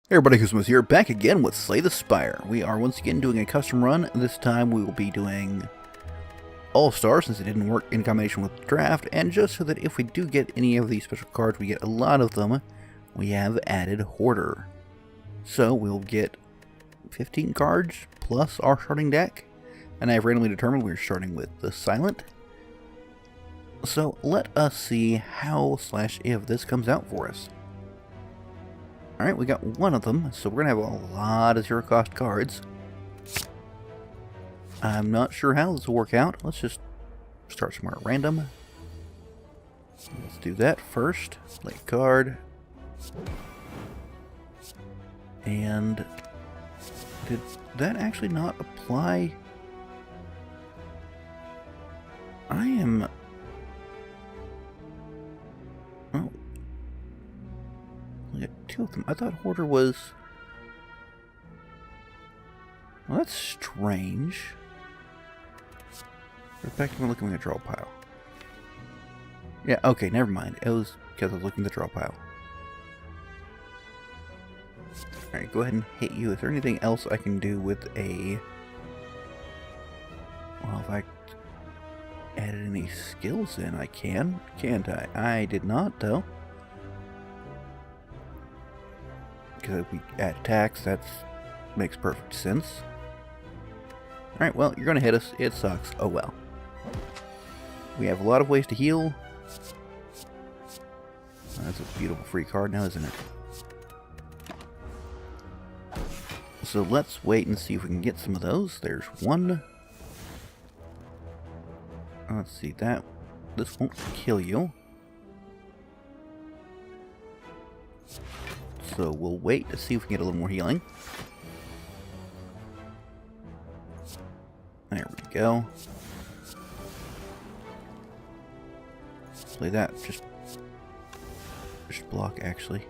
Hey everybody, Koosemose here, back again with Slay the Spire. We are once again doing a custom run. This time we will be doing All-Star since it didn't work in combination with the draft, and just so that if we do get any of these special cards, we get a lot of them, we have added Hoarder. So we'll get 15 cards plus our starting deck, and I have randomly determined we're starting with the Silent. So let us see how/if this comes out for us. Alright, we got one of them, so we're going to have a lot of zero-cost cards. I'm not sure how this will work out. Let's just start somewhere at random. Let's do that first. Play a card. And did that actually not apply? I am... Oh. We got two of them. I thought Hoarder was... Well, that's strange. Effectively looking at the draw pile. Yeah, okay, never mind. It was because I was looking at the draw pile. Alright, go ahead and hit you. Is there anything else I can do with a... Well, if I added any skills in, I can. Can't I? I did not, though. Because if we add attacks, that makes perfect sense. Alright, well, you're going to hit us. It sucks. Oh well. We have a lot of ways to heal. That's a beautiful free card now, isn't it? So let's wait and see if we can get some of those. There's one. Let's see, that. This won't kill you. So we'll wait to see if we can get a little more healing. There we go. Play that. Just block, actually.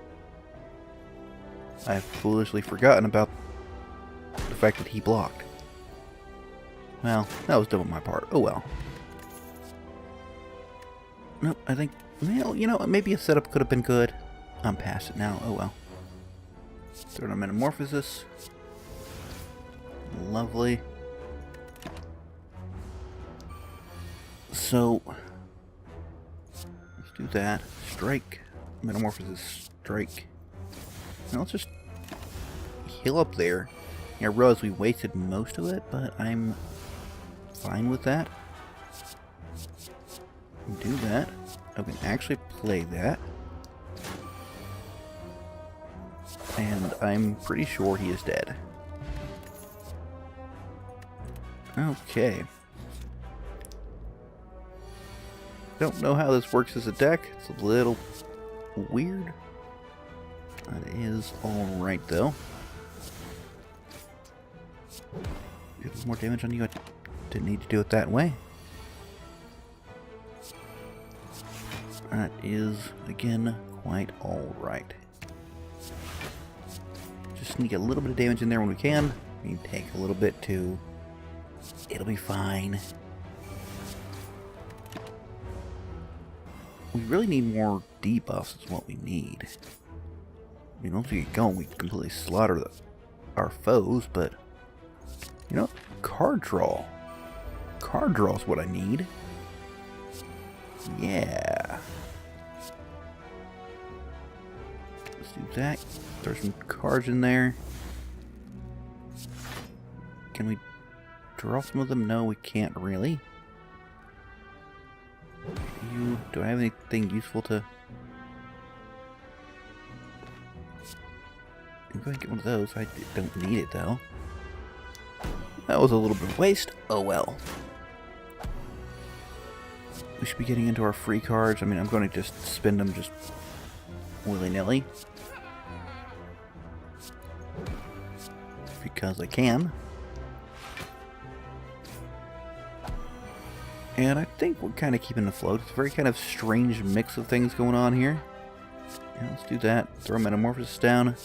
I have foolishly forgotten about the fact that he blocked. Well, that was dumb on my part. Oh well. Nope, I think... Well, you know, maybe a setup could have been good. I'm past it now. Oh well. Third Metamorphosis. Lovely. So, let's do that. Strike. Metamorphosis. Strike. Now let's just heal up there. I realize we wasted most of it, but I'm fine with that. Do that. I can actually play that. And I'm pretty sure he is dead. Okay. Don't know how this works as a deck. It's a little weird. That is alright, though. Get a little more damage on you. I didn't need to do it that way. That is, again, quite alright. Just need to get a little bit of damage in there when we can. We can take a little bit too. It'll be fine. We really need more debuffs is what we need. I mean, once we get going, we completely slaughter our foes, but... You know, card draw. Card draw is what I need. Yeah. Let's do that. Throw some cards in there. Can we draw some of them? No, we can't really. Do I have anything useful to... I'm going to get one of those. I don't need it, though. That was a little bit of waste. Oh, well. We should be getting into our free cards. I mean, I'm going to just spend them just willy-nilly. Because I can. And I think we're kind of keeping it afloat. It's a very kind of strange mix of things going on here. Yeah, let's do that. Throw Metamorphosis down.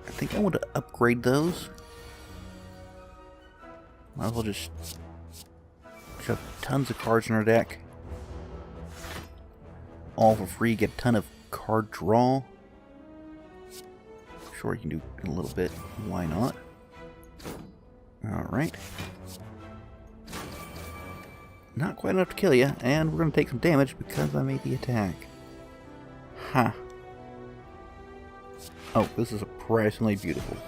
I think I want to upgrade those. Might as well just shove tons of cards in our deck. All for free, get a ton of card draw. Sure, you can do a little bit. Why not? Alright. Not quite enough to kill you, and we're going to take some damage because I made the attack. Ha. Oh, this is surprisingly beautiful.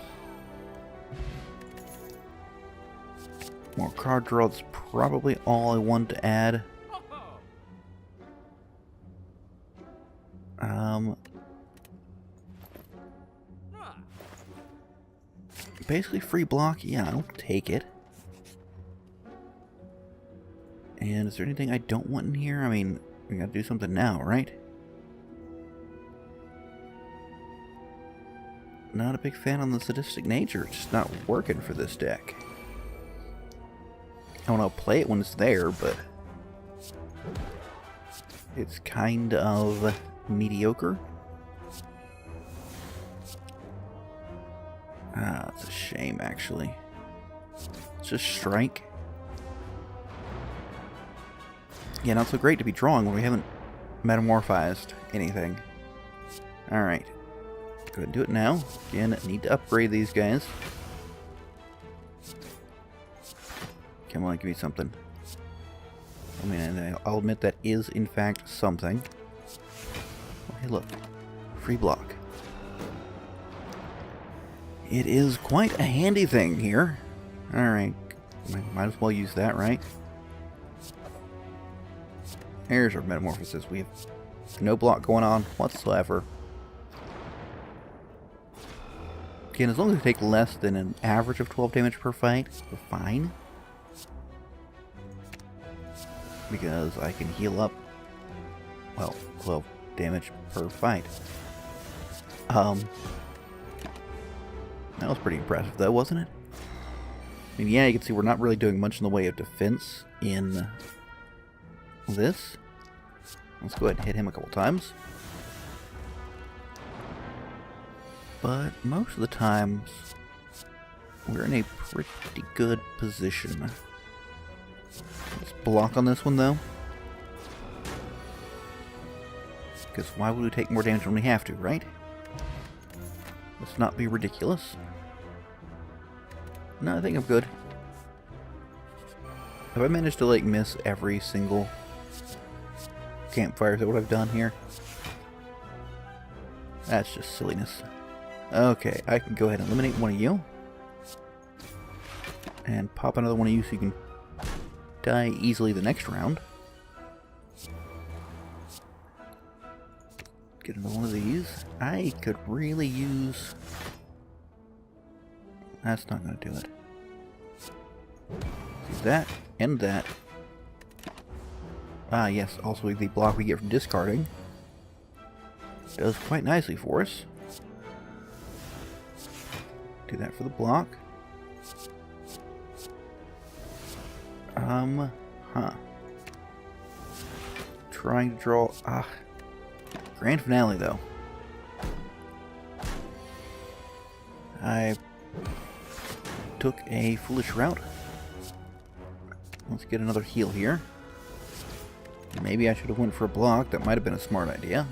More card draw, that's probably all I want to add. Basically free block, yeah, I'll take it. And is there anything I don't want in here? I mean, we gotta do something now, right? Not a big fan on the sadistic nature. It's just not working for this deck. I want to play it when it's there, but it's kind of mediocre. Ah, it's a shame, actually. It's just strike. Yeah, not so great to be drawing when we haven't metamorphized anything. Alright. Go ahead and do it now. Again, need to upgrade these guys. Come on, give me something. I mean, I'll admit that is, in fact, something. Oh, hey, look. Free block. It is quite a handy thing here. Alright. Might as well use that, right? Here's our metamorphosis. We have no block going on whatsoever. Again, as long as we take less than an average of 12 damage per fight, we're fine. Because I can heal up, well, 12 damage per fight. That was pretty impressive though, wasn't it? I mean, yeah, you can see we're not really doing much in the way of defense in this. Let's go ahead and hit him a couple times. But most of the times, we're in a pretty good position. Let's block on this one, though. Because why would we take more damage when we have to, right? Let's not be ridiculous. No, I think I'm good. Have I managed to, like, miss every single campfire? Is that what I've done here? That's just silliness. Okay, I can go ahead and eliminate one of you. And pop another one of you so you can die easily the next round. Get another one of these. I could really use... That's not going to do it. Use that and that. Ah, yes, also the block we get from discarding does quite nicely for us. Do that for the block. Trying to draw... Grand finale, though. I took a foolish route. Let's get another heal here. Maybe I should have went for a block. That might have been a smart idea.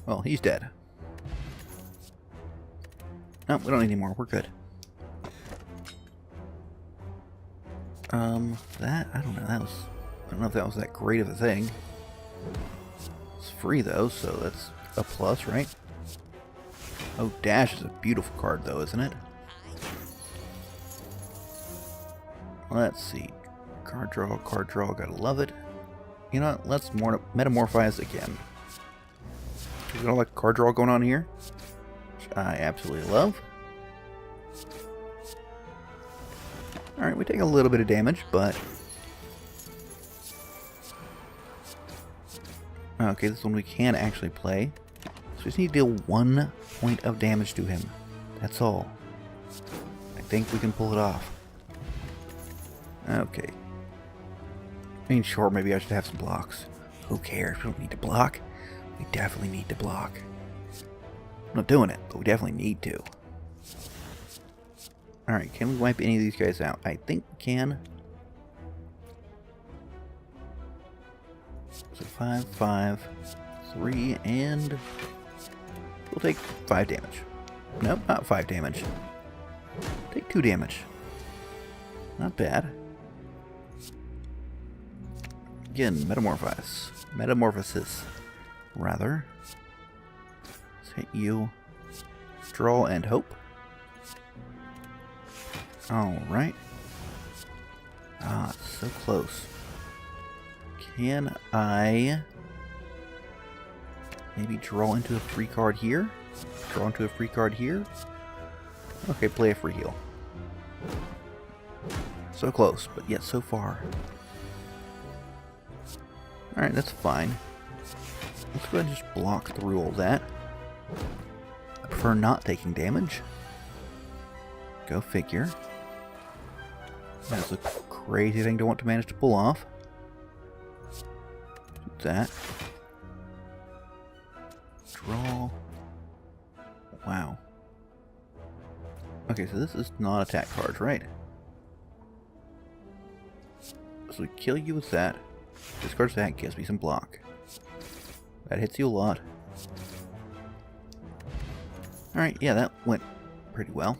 Well, he's dead. No, we don't need any more. We're good. That, I don't know. I don't know if that was that great of a thing. It's free though, so that's a plus, right? Oh, Dash is a beautiful card though, isn't it? Let's see. Card draw, gotta love it. You know what, let's metamorphize again. We got all that card draw going on here, which I absolutely love. Alright, we take a little bit of damage, but... Okay, this one we can actually play. So we just need to deal 1 point of damage to him. That's all. I think we can pull it off. Okay. I mean, sure, maybe I should have some blocks. Who cares? We don't need to block. We definitely need to block. I'm not doing it, but we definitely need to. Alright, can we wipe any of these guys out? I think we can. So 5, 5, 3, and we'll take 5 damage. Nope, not 5 damage. Take 2 damage. Not bad. Again, metamorphosis. Rather. Let's hit you. Draw and hope. Alright. Ah, it's so close. Can I maybe draw into a free card here? Draw into a free card here? Okay, play a free heal. So close, but yet so far. Alright, that's fine. Let's go ahead and just block through all that. I prefer not taking damage. Go figure. That's a crazy thing to want to manage to pull off. Do that. Draw. Wow. Okay, so this is not attack cards, right? So we kill you with that. Discard that, gives me some block. That hits you a lot. Alright, yeah, that went pretty well.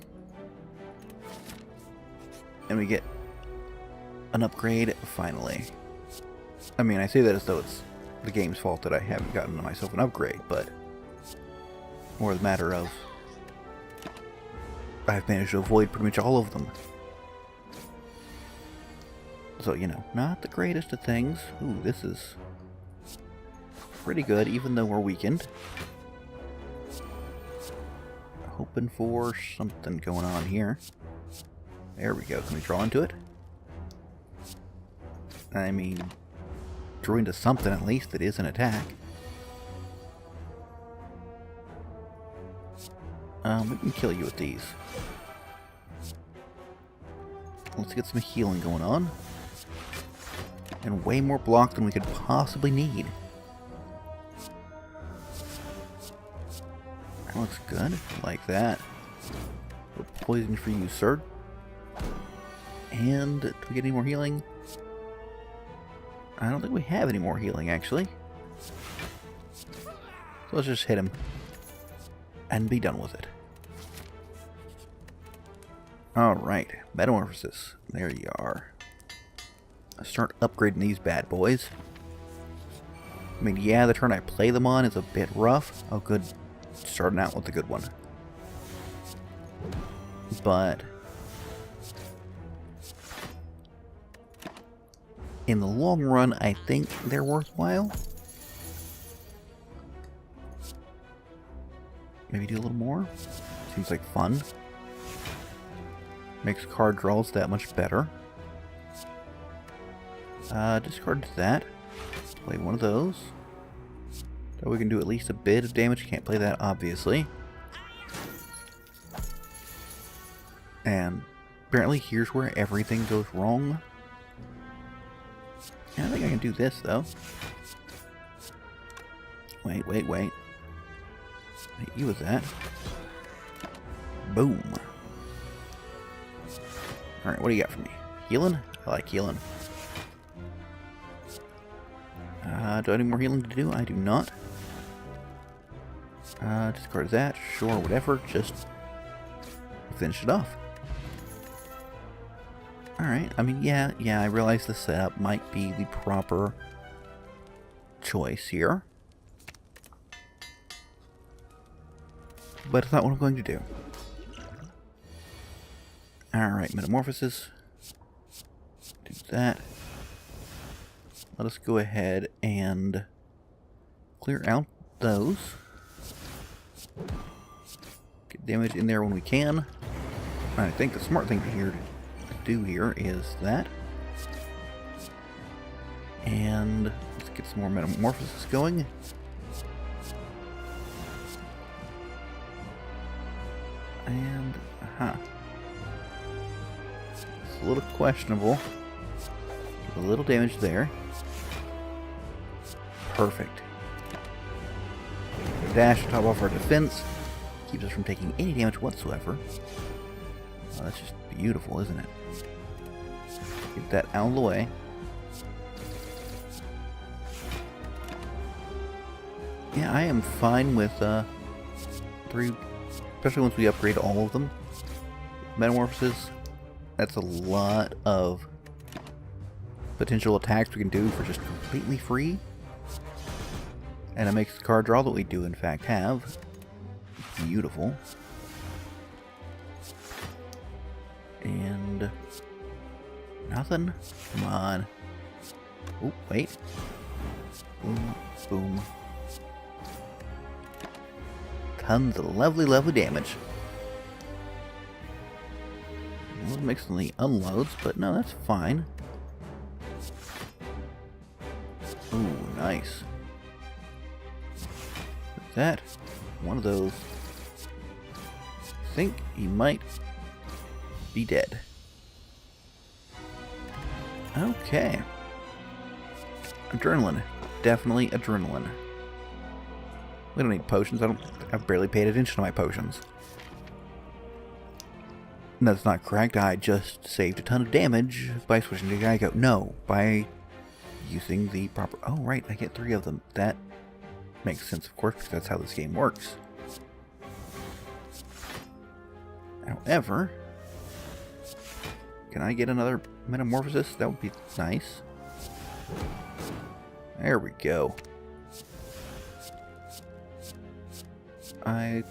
And we get an upgrade, finally. I mean, I say that as though it's the game's fault that I haven't gotten myself an upgrade, but more the matter of I've managed to avoid pretty much all of them. So, you know, not the greatest of things. Ooh, this is pretty good, even though we're weakened. Hoping for something going on here. There we go. Can we draw into it? I mean, draw into something at least that is an attack. We can kill you with these. Let's get some healing going on. And way more block than we could possibly need. That looks good. Like that. We're poison for you, sir. And do we get any more healing? I don't think we have any more healing, actually. So let's just hit him. And be done with it. Alright. Metamorphosis. There you are. Let's start upgrading these bad boys. I mean, yeah, the turn I play them on is a bit rough. Oh, good. Starting out with a good one. But in the long run, I think they're worthwhile. Maybe do a little more. Seems like fun. Makes card draws that much better. Discard that. Play one of those. So we can do at least a bit of damage. Can't play that, obviously. And apparently here's where everything goes wrong. Yeah, I think I can do this, though. Wait. Hit you with that. Boom. Alright, what do you got for me? Healing? I like healing. Do I have any more healing to do? I do not. Discard that. Sure, whatever. Just finish it off. Alright, I mean, yeah, I realize the setup might be the proper choice here. But it's not what I'm going to do. Alright, Metamorphosis. Do that. Let us go ahead and clear out those. Get damage in there when we can. I think the smart thing to do here is that. And let's get some more Metamorphosis going. And, it's a little questionable. A little damage there. Perfect. Dash to top off our defense. Keeps us from taking any damage whatsoever. Oh, that's just beautiful, isn't it? Get that out of the way. Yeah, I am fine with 3 especially once we upgrade all of them. Metamorphosis, that's a lot of potential attacks we can do for just completely free. And it makes the card draw that we do in fact have beautiful. And nothing. Come on. Oh, wait. Boom, boom. Tons of lovely, lovely damage. A little mix in the unloads, but no, that's fine. Ooh, nice. What's that? One of those. I think he might be dead. Okay. Adrenaline. Definitely adrenaline. We don't need potions. I've barely paid attention to my potions. That's not correct. I just saved a ton of damage by switching to Geico. No, by using the proper... Oh, right. I get 3 of them. That makes sense, of course, because that's how this game works. However... Can I get another metamorphosis? That would be nice. There we go. I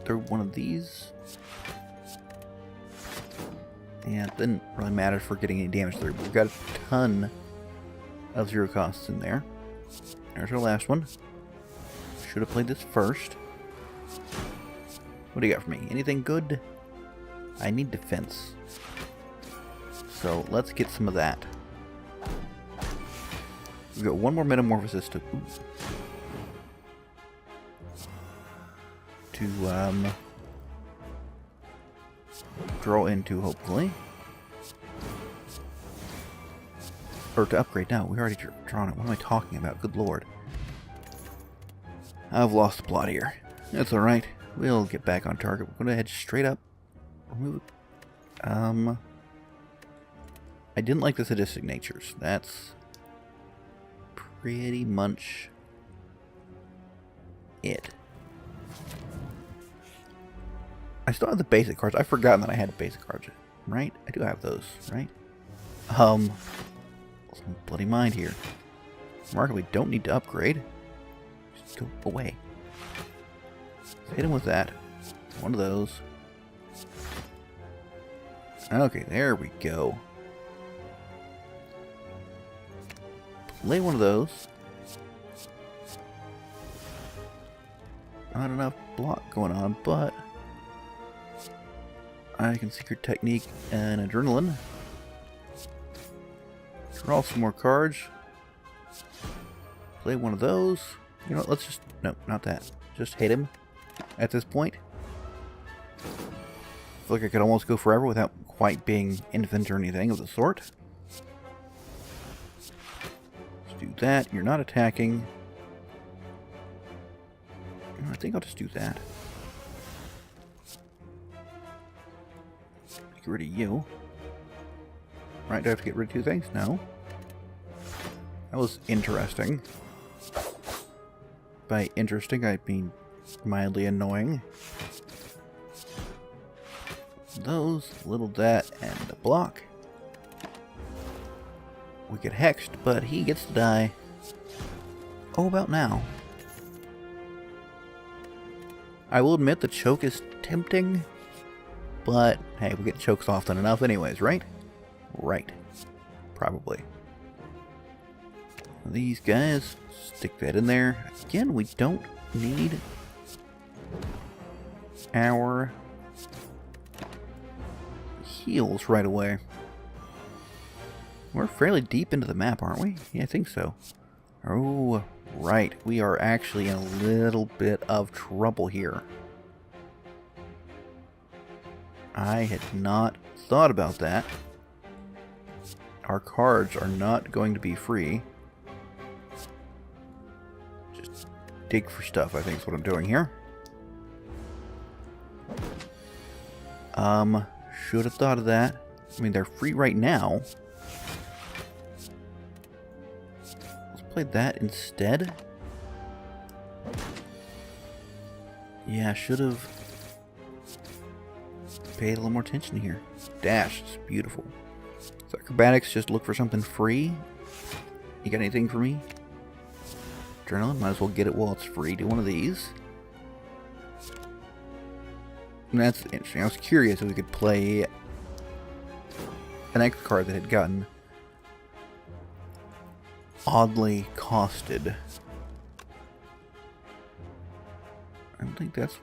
threw one of these. And it didn't really matter for getting any damage through. We've got a ton of 0 costs in there. There's our last one. Should have played this first. What do you got for me? Anything good? I need defense. So let's get some of that. We've got one more metamorphosis to draw into, hopefully. Or to upgrade. No, we already drawn it. What am I talking about? Good lord. I've lost the plot here. That's alright. We'll get back on target. We're going to head straight up. Remove it. I didn't like the sadistic natures. That's pretty much it. I still have the basic cards. I've forgotten that I had basic cards, right? I do have those, right? Some bloody mind here. Remarkably, don't need to upgrade. Just go away. Let's hit him with that. One of those. Okay, there we go. Play one of those. Not enough block going on, but I can Secret Technique and Adrenaline. Draw some more cards. Play one of those. You know what, let's just... No, not that. Just hit him at this point. I feel like I could almost go forever without quite being infant or anything of the sort. Let's do that. You're not attacking. I think I'll just do that. Get rid of you. Right, do I have to get rid of 2 things? No. That was interesting. By interesting, I mean mildly annoying. Those, little that, and a block. We get hexed, but he gets to die. Oh, about now. I will admit the choke is tempting, but hey, we get chokes often enough anyways, right? Right. Probably. These guys, stick that in there. Again, we don't need our heals right away. We're fairly deep into the map, aren't we? Yeah, I think so. Oh, right. We are actually in a little bit of trouble here. I had not thought about that. Our cards are not going to be free. Just dig for stuff, I think is what I'm doing here. Should have thought of that. I mean, they're free right now. Let's play that instead. Yeah, should have pay a little more attention here. Dash is beautiful. So acrobatics, just look for something free. You got anything for me? Adrenaline, might as well get it while it's free. Do one of these. And that's interesting. I was curious if we could play an X card that had gotten oddly costed. I don't think that's...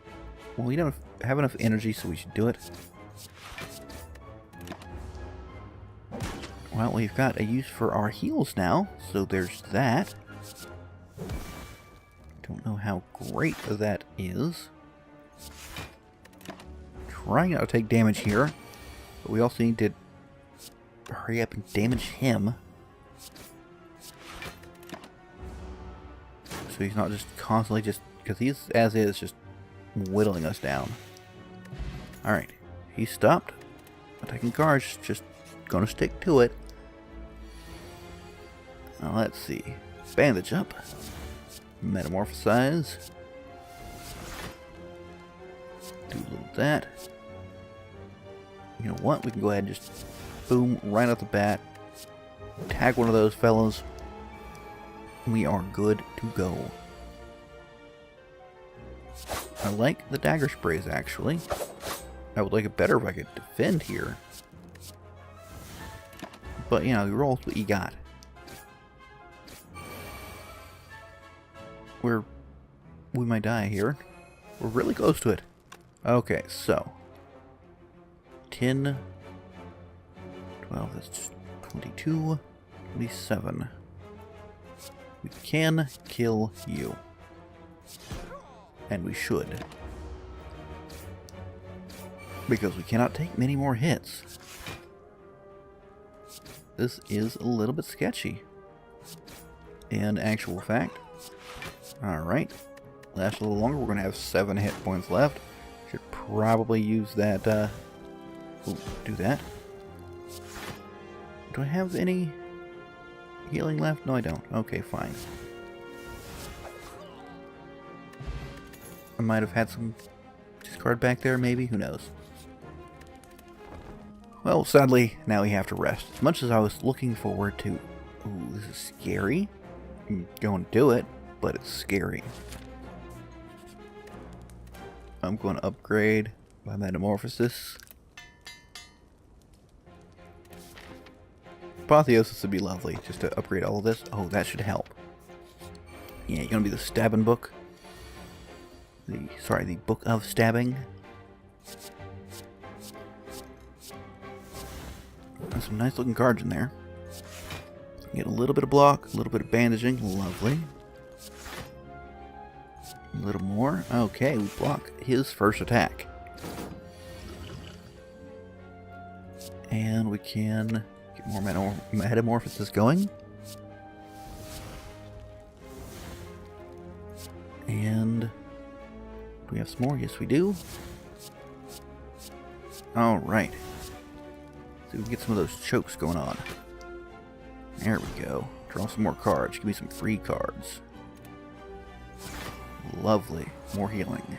Well, we don't have enough energy, so we should do it. Well, we've got a use for our heals now, so there's that. Don't know how great that is. Trying not to take damage here, but we also need to hurry up and damage him. So he's not just constantly just... Because he's, as is, just whittling us down. Alright. He stopped. Attacking cards. Just gonna stick to it. Now let's see. Bandage up. Metamorphosize. Do a little of that. You know what? We can go ahead and just boom right off the bat. Tag one of those fellows. We are good to go. I like the dagger sprays, actually. I would like it better if I could defend here. But, you know, you roll with what you got. We might die here. We're really close to it. Okay, so. 10, 12, that's 22, 27. We can kill you. And we should. Because we cannot take many more hits. This is a little bit sketchy. In actual fact. Alright. Last a little longer. We're going to have 7 hit points left. Should probably use that. Ooh, do that. Do I have any healing left? No, I don't. Okay, fine. I might have had some discard back there, maybe? Who knows? Well, sadly, now we have to rest. As much as I was looking forward to... Ooh, this is scary. I'm going to do it, but it's scary. I'm going to upgrade my Metamorphosis. Apotheosis would be lovely, just to upgrade all of this. Oh, that should help. Yeah, you're going to be the stabbing book. The book of stabbing. There's some nice looking cards in there. Get a little bit of block, a little bit of bandaging. Lovely. A little more. Okay, we block his first attack. And we can get more metamorphosis going. And do we have some more? Yes, we do. Alright. See if we can get some of those chokes going on. There we go. Draw some more cards. Give me some free cards. Lovely. More healing.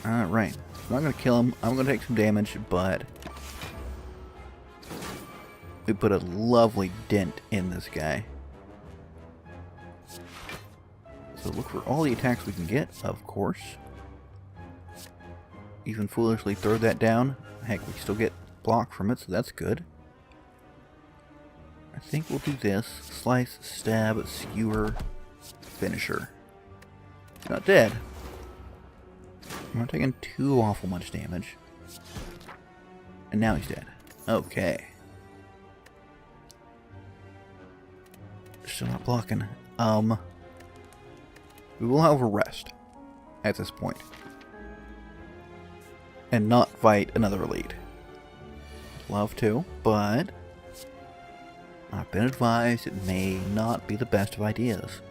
Alright. I'm not going to kill him. I'm going to take some damage, but we put a lovely dent in this guy. So look for all the attacks we can get, of course. Even foolishly throw that down. Heck, we still get block from it, so that's good. I think we'll do this. Slice, stab, skewer, finisher. He's not dead. I'm not taking too awful much damage. And now he's dead. Okay. Still not blocking. We will have a rest at this point. And not fight another elite. Love to, but I've been advised it may not be the best of ideas.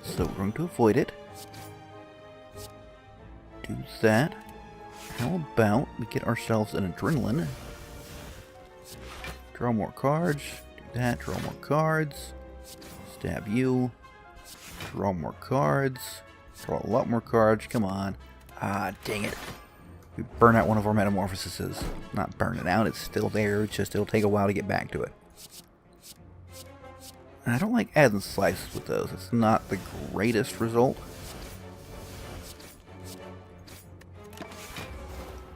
So we're going to avoid it. Do that. How about we get ourselves an adrenaline? Draw more cards. Do that. Draw more cards. Stab you. Draw more cards. Draw a lot more cards. Come on. Ah, dang it. We burn out one of our metamorphoses. Not burn it out, it's still there, it's just it'll take a while to get back to it. I don't like adding slices with those. It's not the greatest result.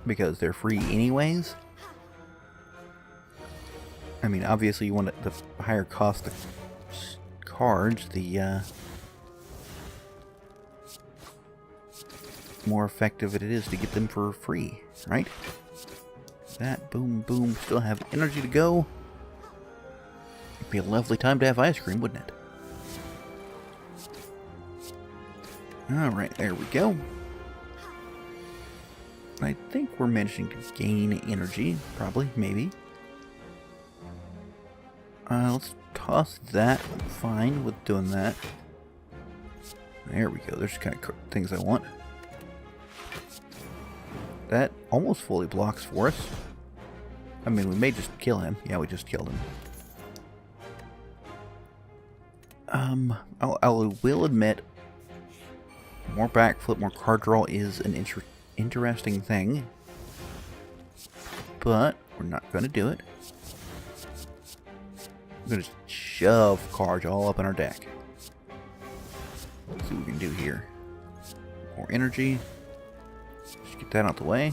Because they're free anyways. I mean, obviously you want the higher cost of cards, the more effective it is to get them for free, right? That, boom, boom, still have energy to go. It'd be a lovely time to have ice cream, wouldn't it? Alright, there we go. I think we're managing to gain energy, probably, maybe. Let's toss that. I'm fine with doing that. There we go. There's the kind of things I want. That almost fully blocks for us. I mean, we may just kill him. Yeah, we just killed him. I will admit, more backflip, more card draw is an interesting thing. But we're not going to do it. We're going to shove cards all up in our deck. Let's see what we can do here. More energy. Just get that out the way.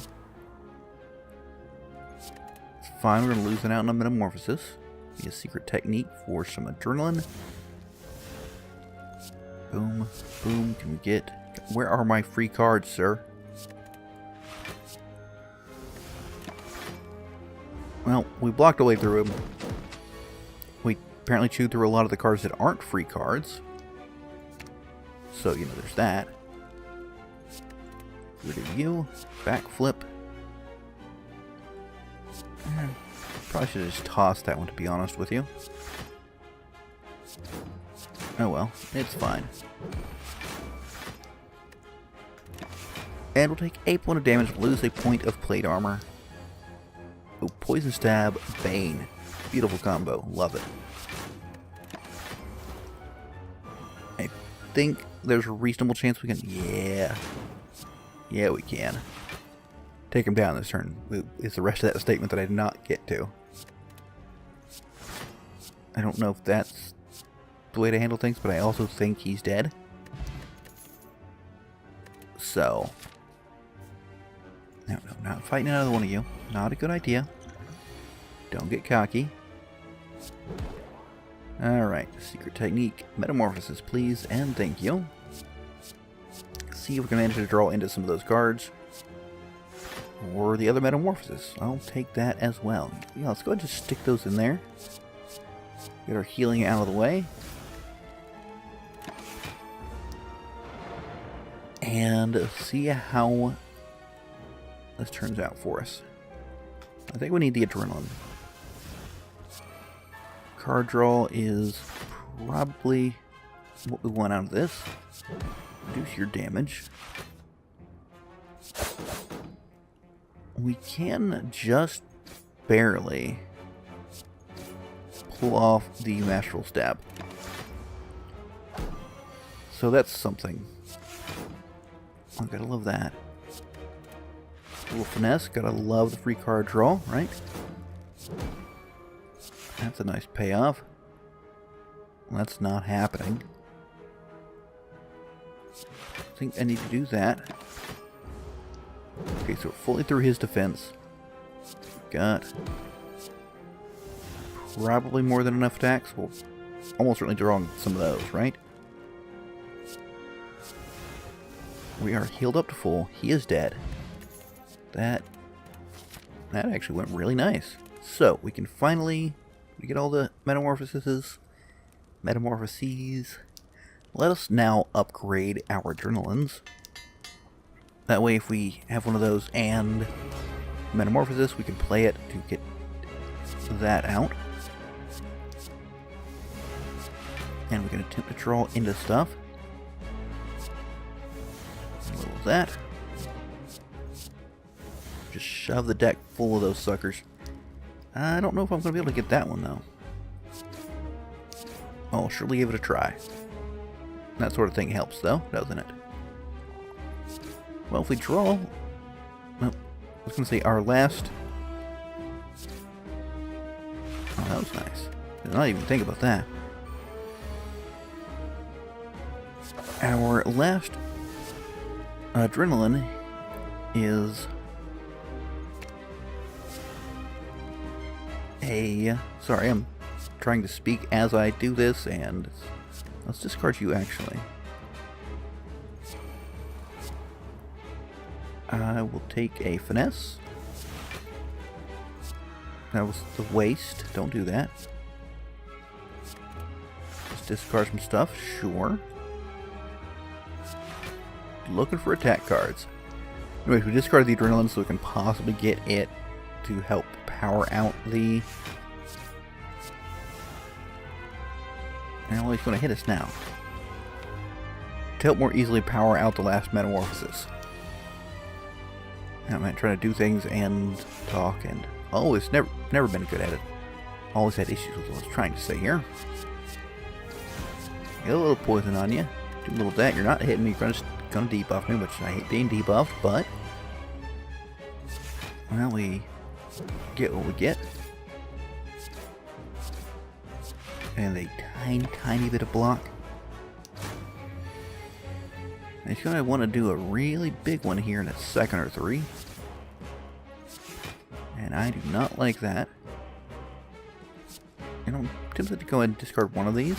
It's fine, we're going to lose it out in a metamorphosis. Be a secret technique for some adrenaline. Boom, boom, can we get... Where are my free cards, sir? Well, we blocked our way through them. We apparently chewed through a lot of the cards that aren't free cards. So, you know, there's that. Rid of you. Backflip. Probably should have just tossed that one, to be honest with you. Oh well, it's fine. And we'll take 8 points of damage, lose a point of plate armor. Oh, Poison Stab, Bane. Beautiful combo. Love it. I think there's a reasonable chance we can... Yeah. Yeah, we can. Take him down this turn. It's the rest of that statement that I did not get to. I don't know if that's the way to handle things, but I also think he's dead. So... No, not fighting another one of you. Not a good idea. Don't get cocky. Alright, secret technique. Metamorphosis, please, and thank you. See if we can manage to draw into some of those cards. Or the other metamorphosis. I'll take that as well. Yeah, let's go ahead and just stick those in there. Get our healing out of the way. And see how this turns out for us. I think we need the adrenaline. Card draw is probably what we want out of this. Reduce your damage. We can just barely pull off the Masterful Stab. So that's something. I gotta love that. A little finesse, gotta love the free card draw, right? That's a nice payoff. Well, that's not happening. I think I need to do that. Okay, so we're fully through his defense. Got probably more than enough attacks. We'll almost certainly draw some of those, right? We are healed up to full. He is dead. That actually went really nice. So, we can finally get all the metamorphoses. Let us now upgrade our adrenalines. That way, if we have one of those and metamorphosis, we can play it to get that out. And we can attempt to draw into stuff. A little of that. Just shove the deck full of those suckers. I don't know if I'm going to be able to get that one, though. I'll surely give it a try. That sort of thing helps, though, doesn't it? Well, if we draw... Well, I was going to say our last... Oh, that was nice. Did not even think about that. Our last adrenaline is a... Sorry, I'm trying to speak as I do this, and let's discard you, actually. I will take a finesse. That was the waste. Don't do that. Let's discard some stuff. Sure. Looking for attack cards. Anyways, we discarded the adrenaline so we can possibly get it to help power out the... Well, he's going to hit us now. To help more easily power out the last metamorphosis. I might try to do things and talk and... Always, never been good at it. Always had issues with what I was trying to say here. Get a little poison on you. Do a little of that. You're not hitting me. You're just gonna debuff me, which I hate being debuffed, but... Well, we get what we get. And a tiny, tiny bit of block. And he's gonna want to do a really big one here in a second or three. And I do not like that. And I'm tempted to go ahead and discard one of these.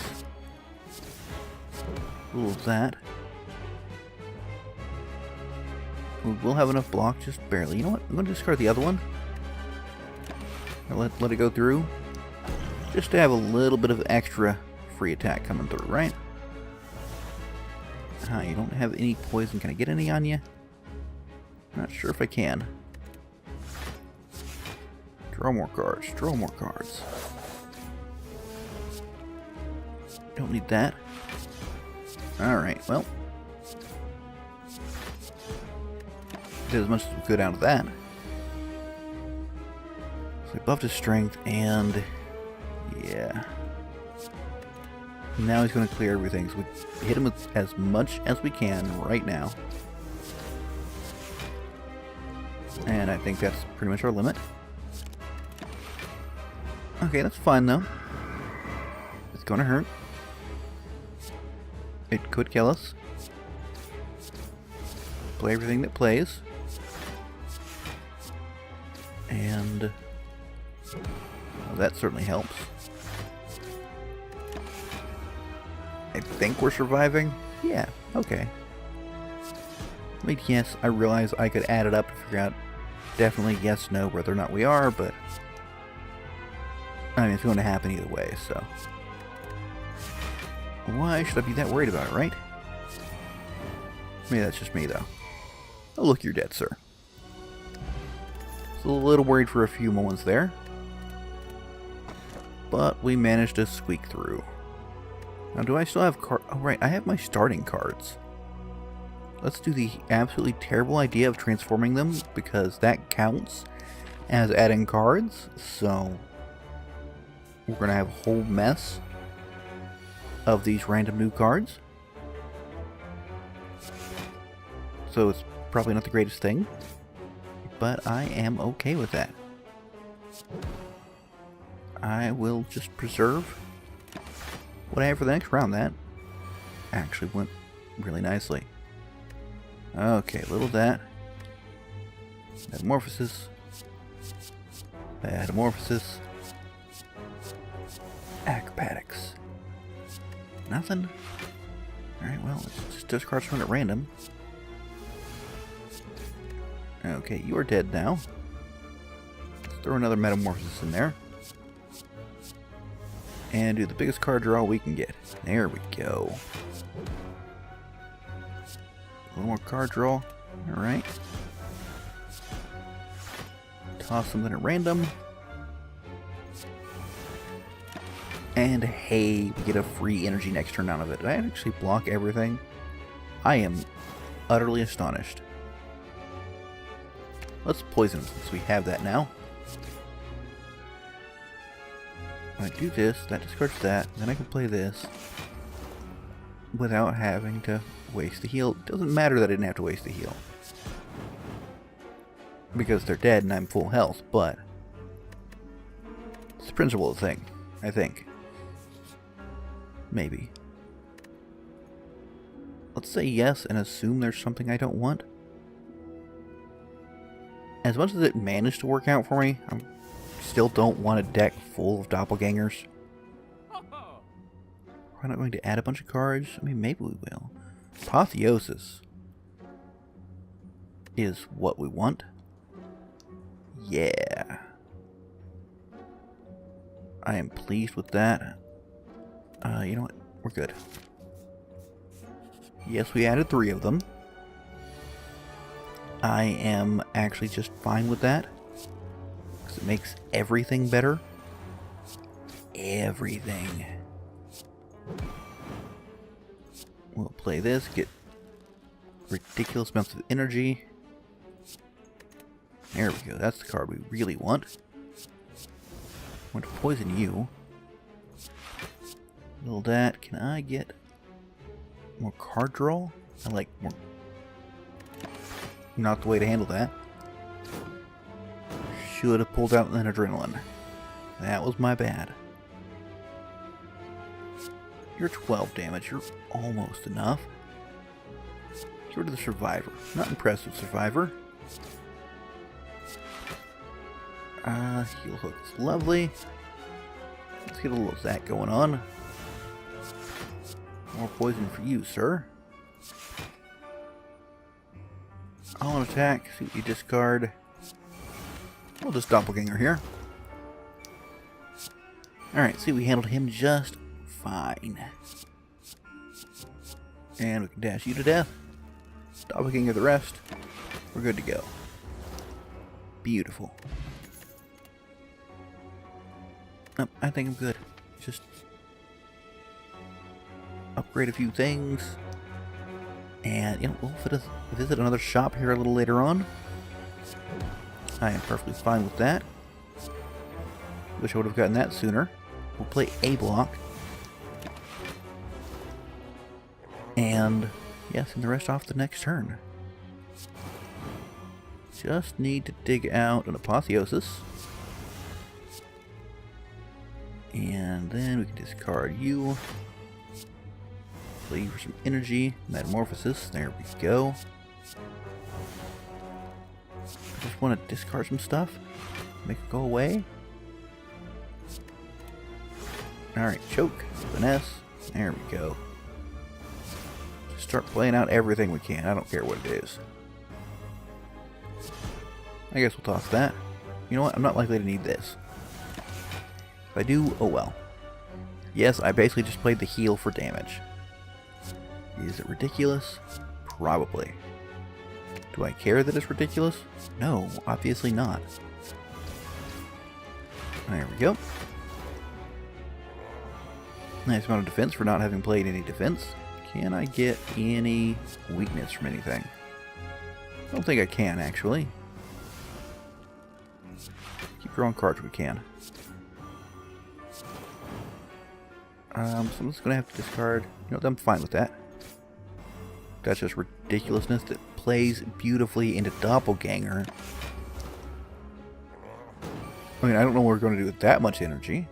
A little of that. We will have enough block, just barely. You know what? I'm going to discard the other one. I'll let it go through. Just to have a little bit of extra free attack coming through, right? You don't have any poison. Can I get any on you? Not sure if I can. Draw more cards. Draw more cards. Don't need that. Alright, well. Did as much as we could out of that. So we buffed his strength and... Yeah. Now he's going to clear everything. So we hit him with as much as we can right now. And I think that's pretty much our limit. Okay, that's fine though. It's gonna hurt. It could kill us. Play everything that plays. And well, that certainly helps. I think we're surviving. Yeah, okay. I mean, yes, I realize I could add it up to figure out definitely yes, no, whether or not we are, but I mean, it's going to happen either way, so why should I be that worried about it, right? Maybe that's just me, though. Oh, look, you're dead, sir. So a little worried for a few moments there, but we managed to squeak through. Now, do I still have cards? Oh, right, I have my starting cards. Let's do the absolutely terrible idea of transforming them, because that counts as adding cards, so we're going to have a whole mess of these random new cards. So it's probably not the greatest thing, but I am okay with that. I will just preserve what I have for the next round. That actually went really nicely. Okay, a little of that. Metamorphosis. Metamorphosis. Acrobatics. Nothing? Alright, well, let's just discard something at random. Okay, you are dead now. Let's throw another metamorphosis in there. And do the biggest card draw we can get. There we go. A little more card draw. Alright. Toss something at random. And hey, we get a free energy next turn out of it. Did I actually block everything? I am utterly astonished. Let's poison since we have that now. I do this, that discards that, then I can play this without having to waste the heal. It doesn't matter that I didn't have to waste the heal. because they're dead and I'm full health, but it's the principle of the thing, I think. Maybe. Let's say yes and assume there's something I don't want. As much as it managed to work out for me, I still don't want a deck full of doppelgangers. We're not going to add a bunch of cards. I mean, maybe we will. Apotheosis is what we want. Yeah. I am pleased with that. You know what? We're good. Yes, we added 3 of them. I am actually just fine with that, because it makes everything better. Everything. We'll play this, get ridiculous amounts of energy. There we go, that's the card we really want. I'm going to poison you. Little that. Can I get more card draw? I like more. Not the way to handle that. Should have pulled out an adrenaline. That was my bad. You're 12 damage. You're almost enough. Get rid of the survivor. Not impressed with survivor. Heal hook is lovely. Let's get a little of that going on. More poison for you, sir. On attack, see what you discard. We'll just doppelganger here. Alright, see, we handled him just fine. And we can dash you to death. Doppelganger the rest. We're good to go. Beautiful. Oh, I think I'm good. Just upgrade a few things. And, you know, we'll visit another shop here a little later on. I am perfectly fine with that. Wish I would have gotten that sooner. We'll play a block. And, yes, and the rest off the next turn. Just need to dig out an Apotheosis. And then we can discard you. Play for some energy. Metamorphosis. There we go. I just want to discard some stuff. Make it go away. Alright, choke. Finesse. There we go. Just start playing out everything we can. I don't care what it is. I guess we'll toss that. You know what? I'm not likely to need this. If I do, oh well. Yes, I basically just played the heal for damage. Is it ridiculous? Probably. Do I care that it's ridiculous? No, obviously not. There we go. Nice amount of defense for not having played any defense. Can I get any weakness from anything? I don't think I can, actually. Keep drawing cards we can. So I'm just going to have to discard. You know, I'm fine with that. That's just ridiculousness that plays beautifully into Doppelganger. I mean, I don't know what we're going to do with that much energy.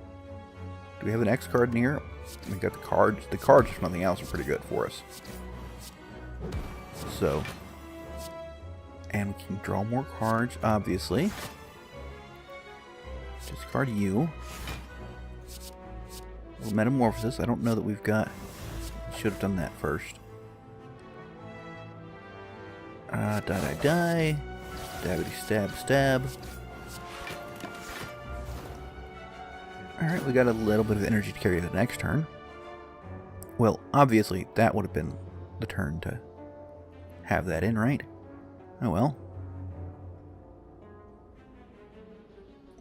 Do we have an X card in here? We got the cards. The cards, if nothing else, are pretty good for us. So. And we can draw more cards, obviously. Discard you. Metamorphosis. I don't know that we've got. Should have done that first. Die. Stabbity stab stab. Alright, we got a little bit of energy to carry the next turn. Well, obviously, that would have been the turn to have that in, right? Oh well.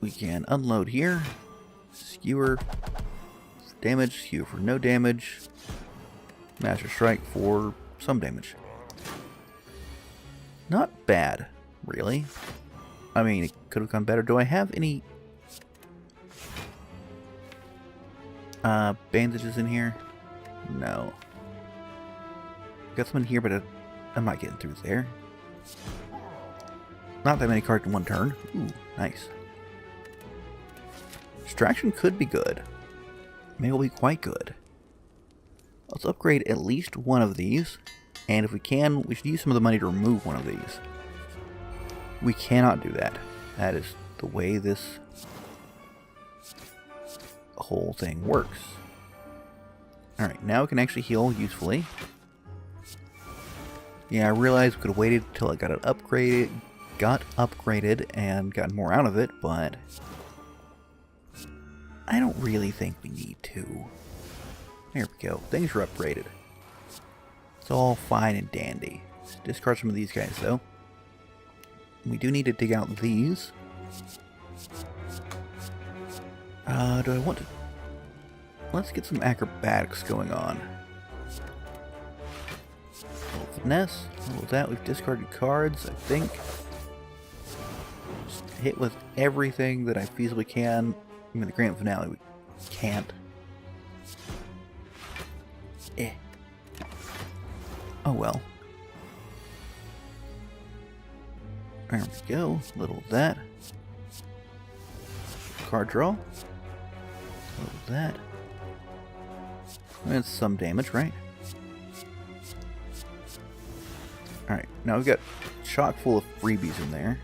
We can unload here. Skewer. Damage, skewer for no damage. Master Strike for some damage. Not bad, really. I mean, it could have gone better. Do I have any bandages in here? No. Got some in here, but I'm not getting through there. Not that many cards in one turn. Ooh, nice. Distraction could be good. May well be quite good. Let's upgrade at least one of these. And if we can, we should use some of the money to remove one of these. We cannot do that. That is the way this whole thing works. Alright, now we can actually heal usefully. Yeah, I realized we could have waited until it got upgraded and gotten more out of it, but I don't really think we need to. There we go. Things are upgraded. It's all fine and dandy. Let's discard some of these guys, though. We do need to dig out these. Do I want to... Let's get some acrobatics going on. A little finesse. A little of that. We've discarded cards, I think. Just hit with everything that I feasibly can. I mean, the grand finale, we can't. Oh well. There we go. A little of that. Card draw. A little of that. That's some damage, right? Alright, now we've got chock full of freebies in there.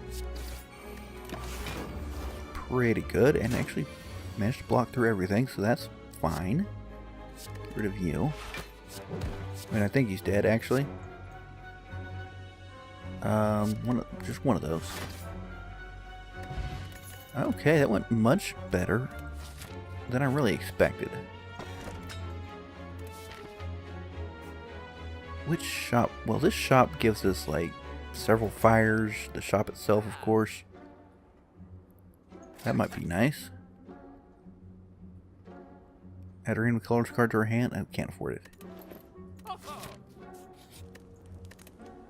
Pretty good, and actually managed to block through everything, so that's fine. Get rid of you. I mean, I think he's dead, actually. Just one of those. Okay, that went much better than I really expected. Which shop? Well, this shop gives us, like, several fires. The shop itself, of course. That might be nice. Add a random colors card to our hand. I can't afford it.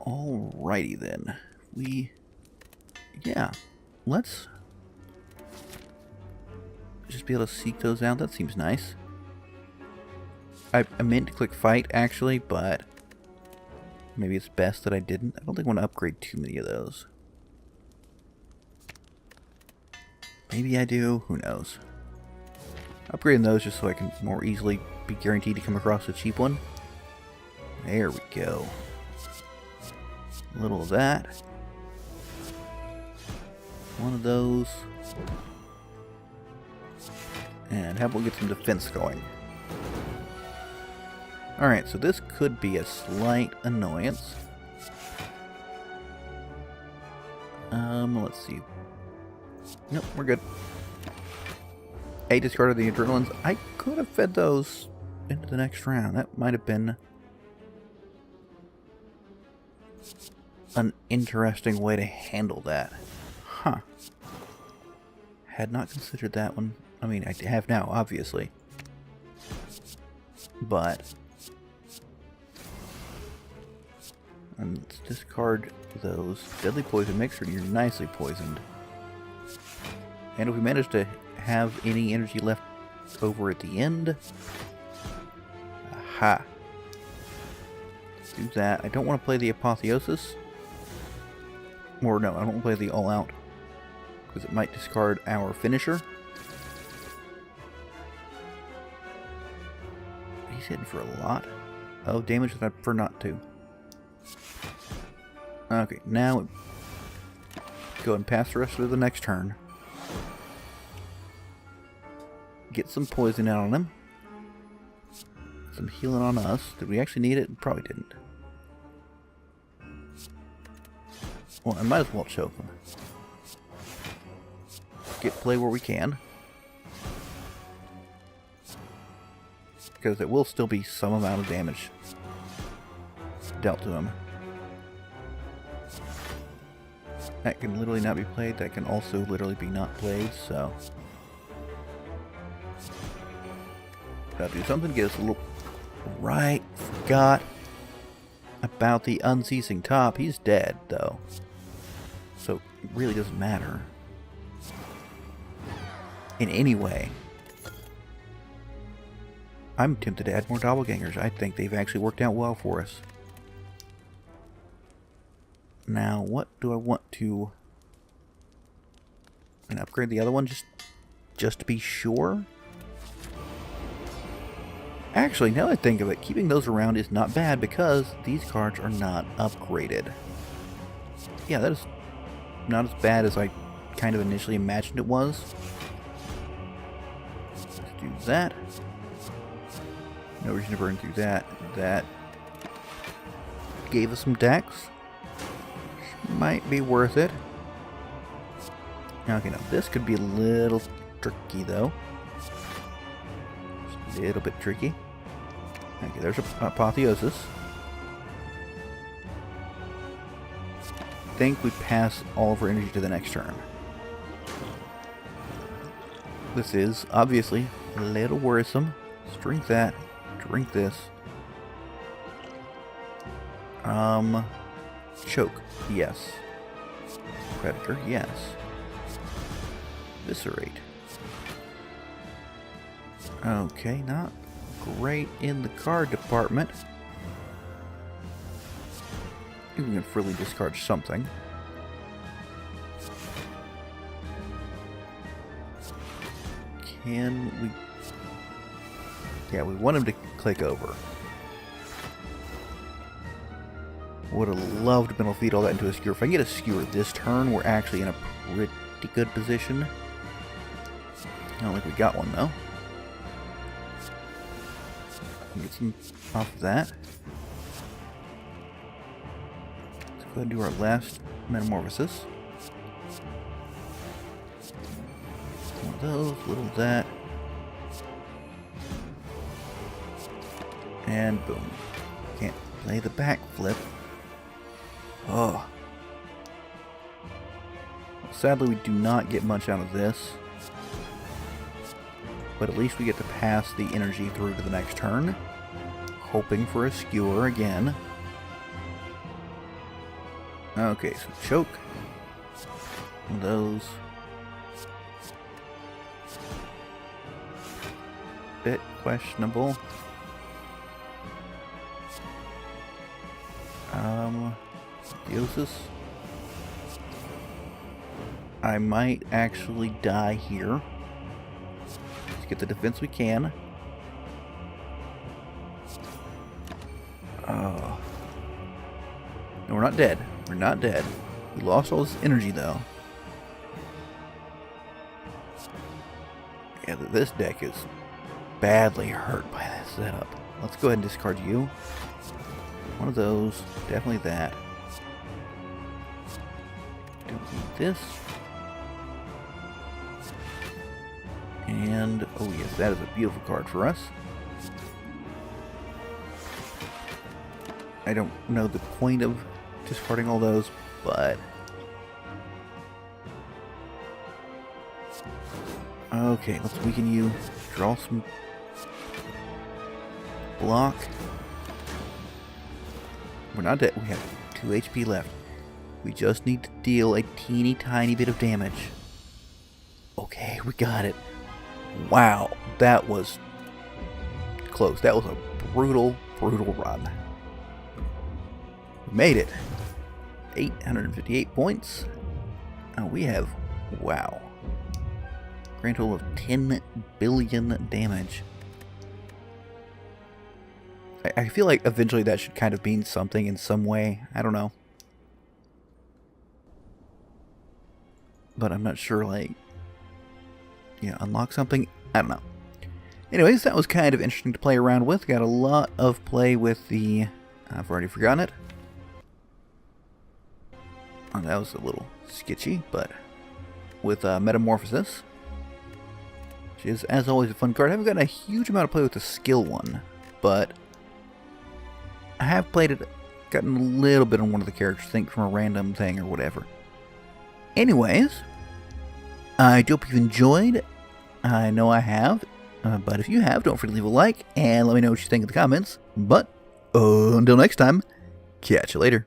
Alrighty then. Yeah. Let's just be able to seek those out. That seems nice. I meant to click fight, actually, but maybe it's best that I didn't. I don't think I want to upgrade too many of those. Maybe I do. Who knows? Upgrading those just so I can more easily be guaranteed to come across a cheap one. There we go. A little of that. One of those. And how about we get some defense going? Alright, so this could be a slight annoyance. Let's see. Nope, we're good. Discarded the adrenalines. I could have fed those into the next round. That might have been an interesting way to handle that. Huh. Had not considered that one. I mean, I have now, obviously. But let's discard those. Deadly poison makes sure you're nicely poisoned. And if we manage to have any energy left over at the end, aha. Let's do that. I don't want to play the Apotheosis. Or no, I don't want to play the All Out, because it might discard our finisher. He's hitting for a lot of damage that I prefer not to. Okay, now go and pass the rest of the next turn. Get some poison out on him. Some healing on us. Did we actually need it? Probably didn't. Well, I might as well choke him. Get play where we can. Because there will still be some amount of damage dealt to him. That can literally not be played. That can also literally be not played, so gotta do something. Get us a little... Right. Forgot about the unceasing top. He's dead, though. So, it really doesn't matter. In any way. I'm tempted to add more doppelgangers. I think they've actually worked out well for us. Now, what do I want to And upgrade the other one just to be sure. Actually, now that I think of it, keeping those around is not bad because these cards are not upgraded. Yeah, that is not as bad as I kind of initially imagined it was. Let's do that. No reason to burn through that. That gave us some decks. Might be worth it. Okay, now this could be a little tricky though. Just a little bit tricky. Okay, there's Apotheosis. I think we pass all of our energy to the next turn. This is obviously a little worrisome. Let's drink that. Drink this. Choke. Yes. Predator. Yes. Eviscerate. Okay, not great in the card department. We can freely discard something. Can we... Yeah, we want him to click over. Would have loved to be able to feed all that into a skewer. If I can get a skewer this turn, we're actually in a pretty good position. I don't think we got one, though. Get some off of that. Let's go ahead and do our last Metamorphosis. One of those, little of that. And boom. Can't play the backflip. Oh. Sadly, we do not get much out of this. But at least we get to pass the energy through to the next turn. Hoping for a skewer again. Okay, so choke. And those. Bit questionable. Theosis. I might actually die here. Let's get the defense we can. No, we're not dead. We're not dead. We lost all this energy, though. Yeah, this deck is badly hurt by this setup. Let's go ahead and discard you. One of those. Definitely that. Don't need this. And, oh yes, that is a beautiful card for us. I don't know the point of discarding all those, but... Okay, let's weaken you. Draw some... Block. We're not dead. We have 2 HP left. We just need to deal a teeny tiny bit of damage. Okay, we got it. Wow, that was close. That was a brutal, brutal run. We made it. 858 points. Oh, we have, wow. Grand total of 10 billion damage. I feel like eventually that should kind of mean something in some way. I don't know. But I'm not sure, like, you know, unlock something? I don't know. Anyways, that was kind of interesting to play around with. Got a lot of play with the... I've already forgotten it. Oh, that was a little sketchy, but... With Metamorphosis. Which is, as always, a fun card. I haven't gotten a huge amount of play with the skill one, but... I have played it, gotten a little bit on one of the characters, I think from a random thing or whatever. Anyways, I hope you've enjoyed. I know I have, but if you have, don't forget to leave a like and let me know what you think in the comments. But until next time, catch you later.